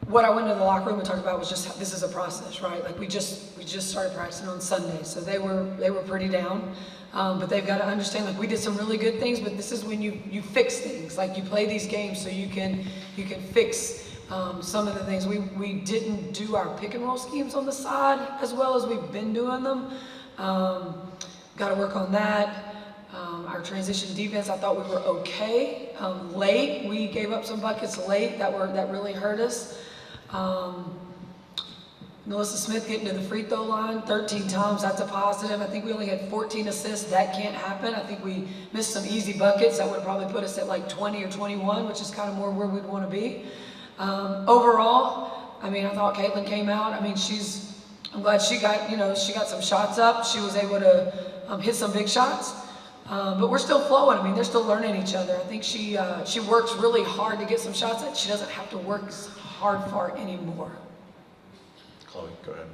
what I went into the locker room and talked about was just, this is a process, right? Like we just started practicing on Sunday, so they were pretty down. But they've got to understand, like, we did some really good things, but this is when you fix things. Like, you play these games so you can fix some of the things. We didn't do our pick and roll schemes on the side as well as we've been doing them. Got to work on that. Our transition defense, I thought we were okay. Late, we gave up some buckets late that really hurt us. NaLyssa Smith getting to the free throw line 13 times, that's a positive. I think we only had 14 assists, that can't happen. I think we missed some easy buckets that would probably put us at like 20 or 21, which is kind of more where we'd want to be. Overall, I mean, I thought Caitlin came out. I mean, I'm glad she got some shots up. She was able to hit some big shots. But we're still flowing. I mean, they're still learning each other. I think she works really hard to get some shots that she doesn't have to work as hard for anymore. Chloe, go ahead.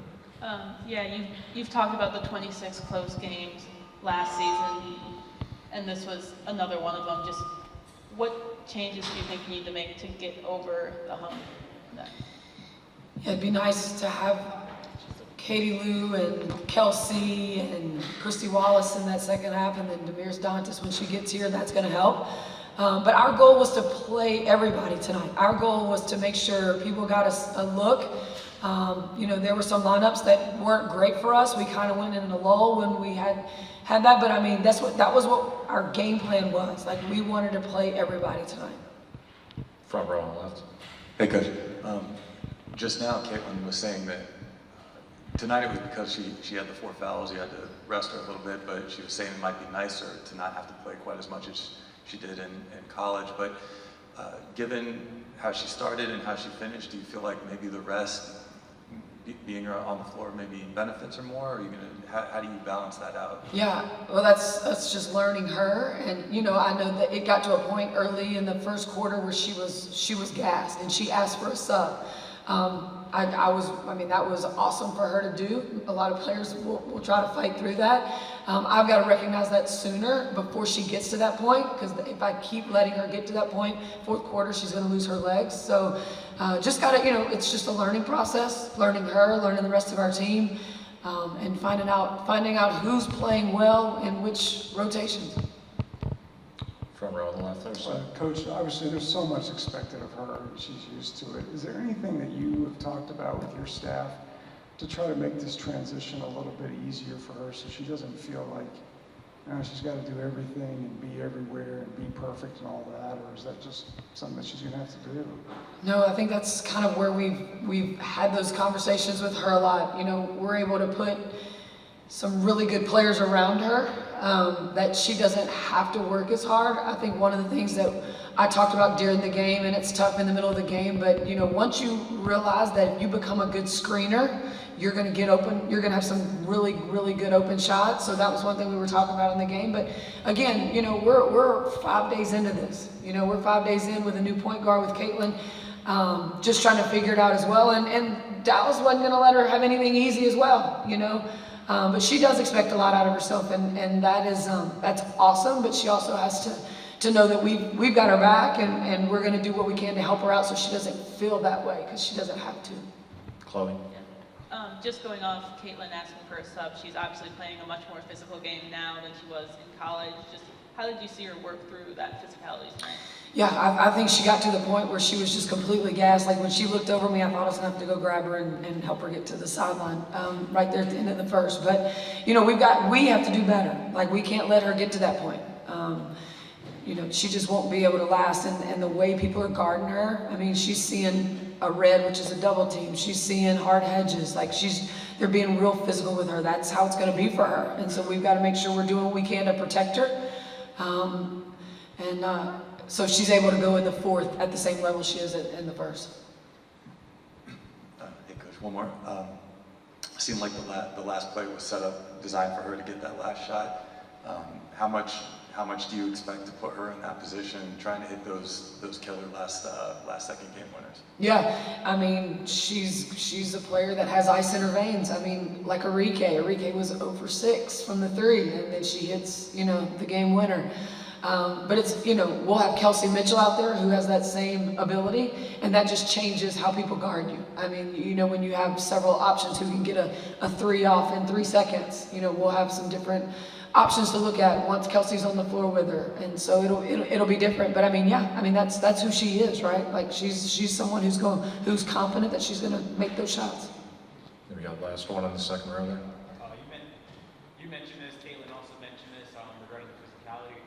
Yeah, you've talked about the 26 close games last season, and this was another one of them. Just what changes do you think you need to make to get over the hump? Yeah, it'd be nice to have Katie Lou and Kelsey and Christy Wallace in that second half, and then Demirs Dantas when she gets here. That's going to help. But our goal was to play everybody tonight. Our goal was to make sure people got a look. There were some lineups that weren't great for us. We kind of went in a lull when we had that, but I mean, that was what our game plan was. Like, we wanted to play everybody tonight. Front row on the left. Hey, Coach. Just now, Caitlin was saying that tonight it was because she had the 4 fouls. You had to rest her a little bit, but she was saying it might be nicer to not have to play quite as much as she did in college. But given how she started and how she finished, do you feel like maybe the rest, being on the floor, maybe benefits her more? Or are you how do you balance that out? Yeah, well, that's just learning her, and I know that it got to a point early in the first quarter where she was gassed and she asked for a sub. That was awesome for her to do. A lot of players will try to fight through that. I've got to recognize that sooner before she gets to that point, because if I keep letting her get to that point, fourth quarter, she's going to lose her legs. So just got to, it's just a learning process, learning her, learning the rest of our team, and finding out who's playing well in which rotations. Front row on the left, there's Coach, obviously there's so much expected of her. She's used to it. Is there anything that you have talked about with your staff to try to make this transition a little bit easier for her so she doesn't feel like she's got to do everything and be everywhere and be perfect and all that? Or is that just something that she's going to have to do? No, I think that's kind of where we've had those conversations with her a lot. We're able to put some really good players around her, that she doesn't have to work as hard. I think one of the things that I talked about during the game, and it's tough in the middle of the game, but once you realize that if you become a good screener, you're going to get open, you're going to have some really, really good open shots. So that was one thing we were talking about in the game. But again, we're 5 days into this. We're 5 days in with a new point guard with Caitlin, just trying to figure it out as well. And Dallas wasn't going to let her have anything easy as well, But she does expect a lot out of herself, and that's awesome. But she also has to know that we've got her back, and we're going to do what we can to help her out so she doesn't feel that way, because she doesn't have to. Chloe. Just going off Caitlin asking for a sub, she's obviously playing a much more physical game now than she was in college. Just how did you see her work through that physicality tonight? Yeah, I think she got to the point where she was just completely gassed. Like when she looked over me, I thought I was gonna have to go grab her and help her get to the sideline right there at the end of the first. But we have to do better. Like, we can't let her get to that point. She just won't be able to last. And the way people are guarding her, I mean, she's seeing a red, which is a double team. She's seeing hard hedges. Like, they're being real physical with her. That's how it's gonna be for her. And so we've got to make sure we're doing what we can to protect her. So she's able to go in the fourth at the same level she is in the first. Hey, Coach, one more. It seemed like the last play was set up, designed for her to get that last shot. How much do you expect to put her in that position, trying to hit those killer last second game winners? Yeah, I mean, she's a player that has ice in her veins. I mean, like Arike was 0 for 6 from the 3, and then she hits the game winner. But it's, you know, we'll have Kelsey Mitchell out there who has that same ability, and that just changes how people guard you. I mean, you know, when you have several options who can get a 3 off in 3 seconds, you know, we'll have some different options to look at once Kelsey's on the floor with her, and so it'll be different. But I mean, yeah, I mean that's who she is, right? Like she's someone who's confident that she's gonna make those shots. We got last one in the second row there. You mentioned this, Caitlin also mentioned this regarding the physicality.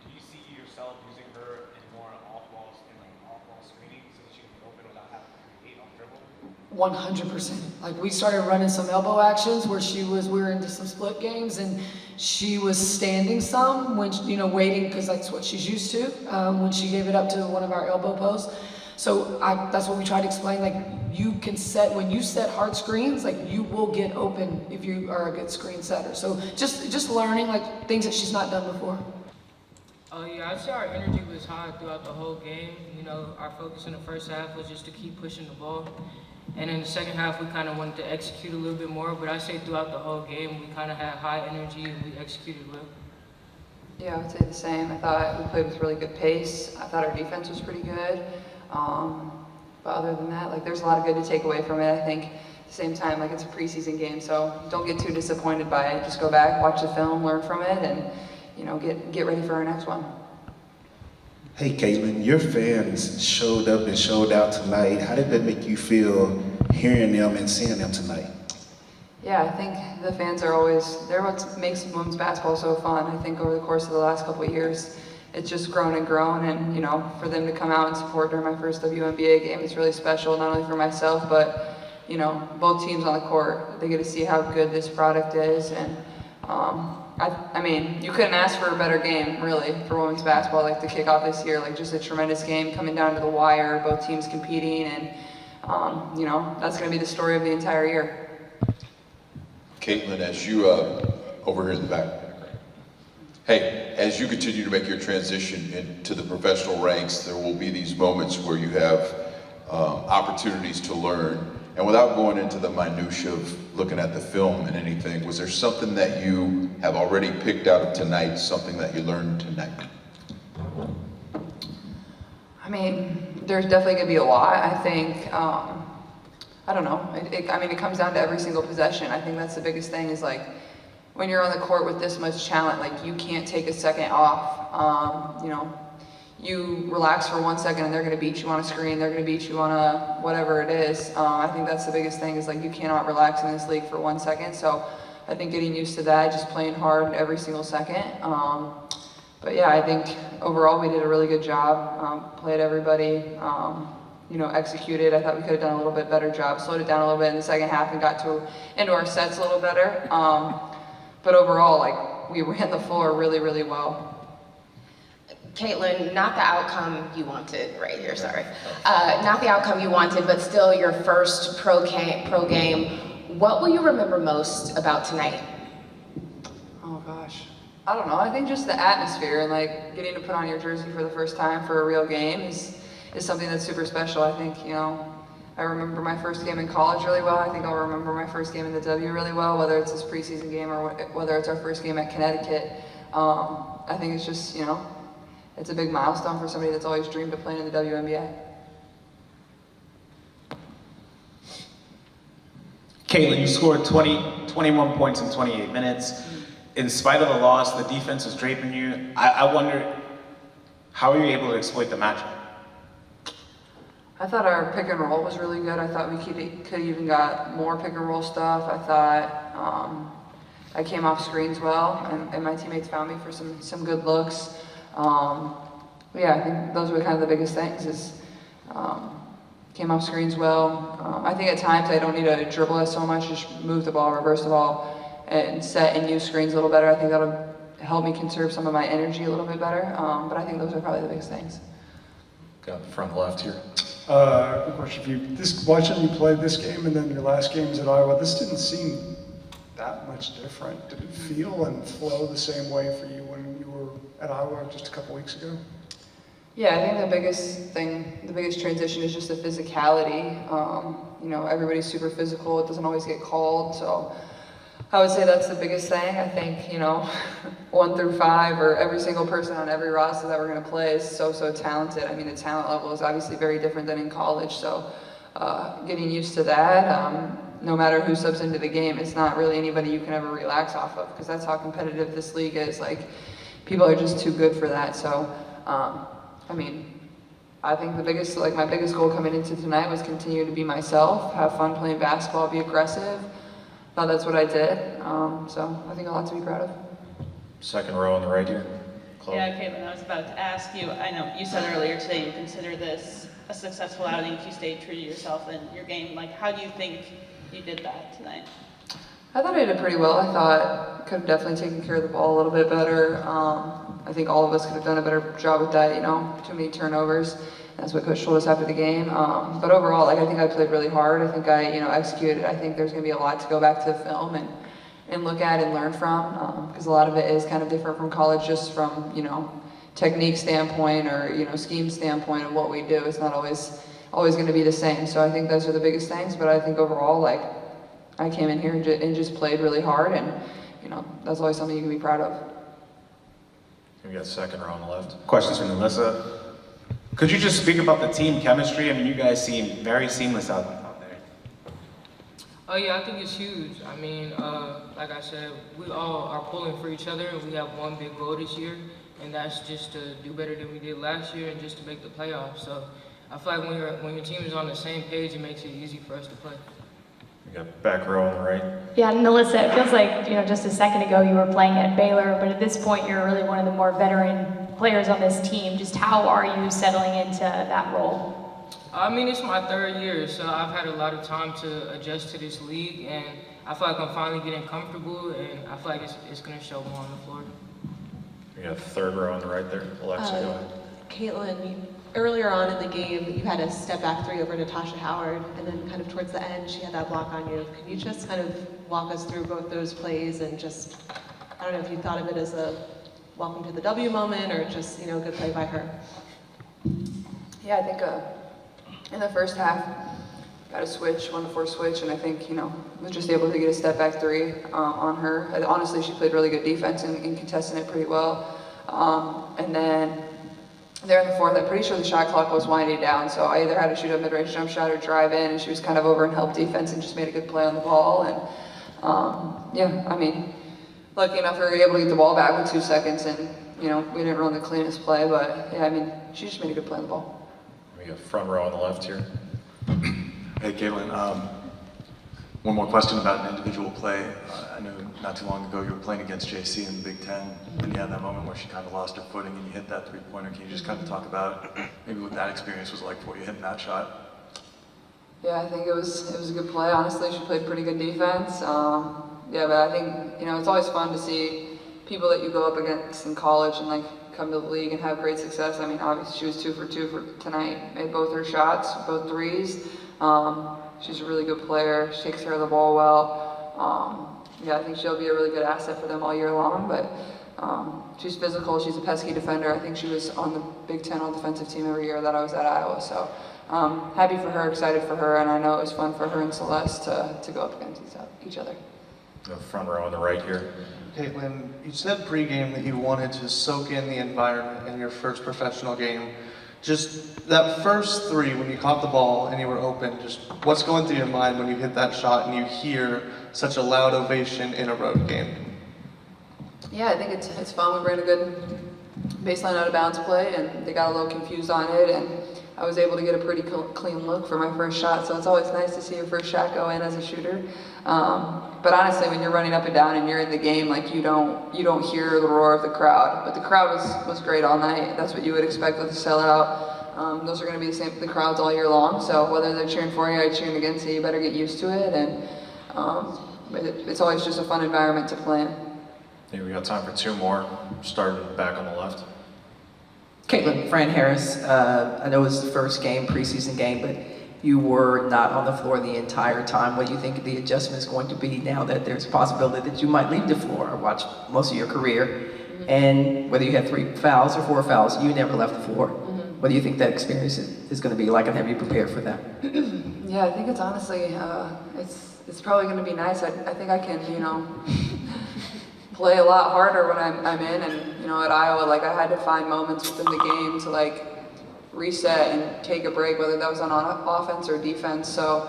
Do you see yourself using her in more off-ball screening so that she can be open without having to create off dribble? 100%. Like we started running some elbow actions where we were into some split games, and she was standing some when, you know, waiting, because that's what she's used to, when she gave it up to one of our elbow posts. So that's what we try to explain. Like you can when you set hard screens, like you will get open if you are a good screen setter. So just learning like things that she's not done before. Yeah, I'd say our energy was high throughout the whole game. You know, our focus in the first half was just to keep pushing the ball. And in the second half, we kind of wanted to execute a little bit more. But I'd say throughout the whole game, we kind of had high energy and we executed well. Yeah, I would say the same. I thought we played with really good pace. I thought our defense was pretty good. But other than that, like there's a lot of good to take away from it. I think at the same time, like it's a preseason game, so don't get too disappointed by it. Just go back, watch the film, learn from it, and you know, get ready for our next one. Hey Caitlin, your fans showed up and showed out tonight. How did that make you feel hearing them and seeing them tonight? Yeah, I think the fans are they're what makes women's basketball so fun. I think over the course of the last couple of years, it's just grown and grown, and you know, for them to come out and support during my first WNBA game, it's really special, not only for myself, but you know, both teams on the court. They get to see how good this product is, and I mean, you couldn't ask for a better game, really, for women's basketball, like to kick off this year, like just a tremendous game coming down to the wire, both teams competing, and you know, that's going to be the story of the entire year. Caitlin, as you, over here in the back, hey, as you continue to make your transition into the professional ranks, there will be these moments where you have opportunities to learn. And without going into the minutia of looking at the film and anything, was there something that you have already picked out of tonight, something that you learned tonight? I mean, there's definitely going to be a lot. I think, I don't know. I mean, it comes down to every single possession. I think that's the biggest thing is like, when you're on the court with this much talent, like you can't take a second off. You know, you relax for 1 second and they're going to beat you on a screen, they're going to beat you on a whatever it is. I think that's the biggest thing is like you cannot relax in this league for 1 second. So I think getting used to that, just playing hard every single second. But yeah, I think overall we did a really good job, played everybody, you know, executed. I thought we could have done a little bit better job, slowed it down a little bit in the second half and got into our sets a little better. But overall, like we ran the floor really, really well. Caitlin, not the outcome you wanted, right here, sorry. Not the outcome you wanted, but still your first pro game. What will you remember most about tonight? Oh gosh, I don't know. I think just the atmosphere and like getting to put on your jersey for the first time for a real game is something that's super special. I think, you know, I remember my first game in college really well. I think I'll remember my first game in the W really well, whether it's this preseason game or whether it's our first game at Connecticut. I think it's just, you know, it's a big milestone for somebody that's always dreamed of playing in the WNBA. Caitlin, you scored 21 points in 28 minutes. In spite of the loss, the defense was draping you. I wonder, how were you able to exploit the matchup? I thought our pick and roll was really good. I thought we could even got more pick and roll stuff. I thought I came off screens well, and my teammates found me for some good looks. Yeah, I think those were kind of the biggest things is came off screens well. I think at times I don't need to dribble it so much, just move the ball, reverse the ball, and set and use screens a little better. I think that'll help me conserve some of my energy a little bit better. But I think those are probably the biggest things. Got the front left here. A question for you. Watching you play this game and then your last games at Iowa, this didn't seem that much different. Did it feel and flow the same way for you when you were at Iowa just a couple weeks ago? Yeah, I think the biggest transition is just the physicality. You know, everybody's super physical. It doesn't always get called. So I would say that's the biggest thing. I think, 1 through 5 or every single person on every roster that we're going to play is so talented. I mean, the talent level is obviously very different than in college. So getting used to that, no matter who subs into the game, it's not really anybody you can ever relax off of, because that's how competitive this league is. Like, people are just too good for that. So, I think my biggest goal coming into tonight was continue to be myself, have fun playing basketball, be aggressive. Thought that's what I did. So I think a lot to be proud of. Second row on the right here. Chloe. Yeah, Caitlin, I was about to ask you, I know you said earlier today you consider this a successful outing if you stayed true to yourself in your game. Like, how do you think you did that tonight? I thought I did pretty well. I thought I could have definitely taken care of the ball a little bit better. I think all of us could have done a better job with that, too many turnovers. That's what Coach told us after the game. But overall, I think I played really hard. I think I, executed. I think there's going to be a lot to go back to the film and look at and learn from, because a lot of it is kind of different from college, just from, technique standpoint or, scheme standpoint of what we do. It's not always going to be the same. So I think those are the biggest things. But I think overall, I came in here and just played really hard, and, that's always something you can be proud of. We got second row on the left. Questions from NaLyssa. Could you just speak about the team chemistry? I mean, you guys seem very seamless out there. Oh yeah, I think it's huge. I mean, like I said, we all are pulling for each other, and we have one big goal this year, and that's just to do better than we did last year and just to make the playoffs. So I feel like when your team is on the same page, it makes it easy for us to play. We got back row on the right. Yeah, NaLyssa, it feels like, just a second ago you were playing at Baylor, but at this point you're really one of the more veteran players on this team. Just how are you settling into that role? I mean, it's my 3rd year, so I've had a lot of time to adjust to this league, and I feel like I'm finally getting comfortable, and I feel like it's going to show more on the floor. We got third row on the right there. Alexa, go ahead. Caitlin, earlier on in the game, you had a step back 3 over Natasha Howard, and then kind of towards the end, she had that block on you. Can you just kind of walk us through both those plays and just, I don't know if you thought of it as a welcome to the W moment or just, good play by her? Yeah, I think in the first half, got a switch, 1-4 switch, and I think, was just able to get a step back 3 on her. Honestly, she played really good defense and contesting it pretty well. And then there in the 4th, I'm pretty sure the shot clock was winding down, so I either had to shoot a mid-range jump shot or drive in, and she was kind of over and helped defense and just made a good play on the ball. And lucky enough we were able to get the ball back with 2 seconds, and we didn't run the cleanest play, but she just made a good play on the ball. We got front row on the left here. Hey, Caitlin. One more question about an individual play. I know not too long ago you were playing against JC in the Big Ten, and you had that moment where she kind of lost her footing and you hit that 3-pointer. Can you just kind of talk about maybe what that experience was like for you hitting that shot? Yeah, I think it was a good play. Honestly, she played pretty good defense. But I think, it's always fun to see people that you go up against in college and come to the league and have great success. I mean, obviously she was 2 for 2 for tonight, made both her shots, both threes. She's a really good player. She takes care of the ball well. I think she'll be a really good asset for them all year long, but she's physical. She's a pesky defender. I think she was on the Big Ten all-defensive team every year that I was at Iowa. So happy for her, excited for her, and I know it was fun for her and Celeste to go up against each other. The front row on the right here. Caitlin, you said pregame that you wanted to soak in the environment in your first professional game. Just that first 3, when you caught the ball and you were open, just what's going through your mind when you hit that shot and you hear such a loud ovation in a road game? Yeah, I think it's fun. We ran a good baseline out of bounds play, and they got a little confused on it, and I was able to get a pretty clean look for my first shot, so it's always nice to see your first shot go in as a shooter. But honestly, when you're running up and down and you're in the game, you don't hear the roar of the crowd. But the crowd was great all night. That's what you would expect with a sellout. Those are going to be the crowds all year long. So whether they're cheering for you or cheering against you, you better get used to it. And it's always just a fun environment to play in. Yeah, we got time for 2 more. Starting back on the left. Caitlin, Fran Harris, I know it was the first game, preseason game, but you were not on the floor the entire time. What do you think the adjustment is going to be now that there's a possibility that you might leave the floor? I watched most of your career, and whether you had 3 fouls or 4 fouls, you never left the floor. What do you think that experience is going to be like, and have you prepared for that? Yeah, I think it's honestly, it's probably going to be nice. I think I can, play a lot harder when I'm in, and at Iowa, like I had to find moments within the game to like reset and take a break, whether that was on offense or defense. So,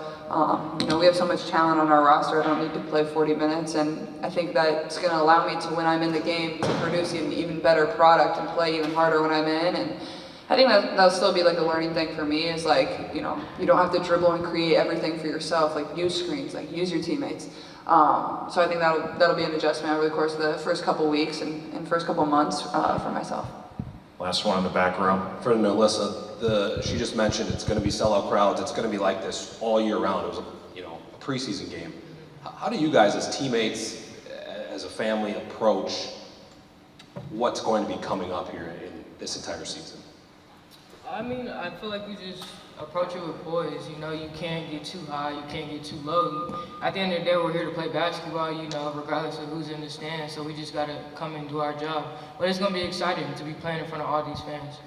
we have so much talent on our roster. I don't need to play 40 minutes, and I think that's going to allow me to, when I'm in the game, to produce an even better product and play even harder when I'm in. And I think that'll still be like a learning thing for me. Is like, you don't have to dribble and create everything for yourself. Like use screens, like use your teammates. So I think that'll be an adjustment over the course of the first couple weeks and first couple months for myself. Last one in the back row. For NaLyssa, she just mentioned it's going to be sellout crowds. It's going to be like this all year round. It was a preseason game. How do you guys, as teammates, as a family, approach what's going to be coming up here in this entire season? I mean, I feel like we just approach it with poise. You can't get too high, you can't get too low. At the end of the day, we're here to play basketball, regardless of who's in the stands. So we just got to come and do our job. But it's going to be exciting to be playing in front of all these fans.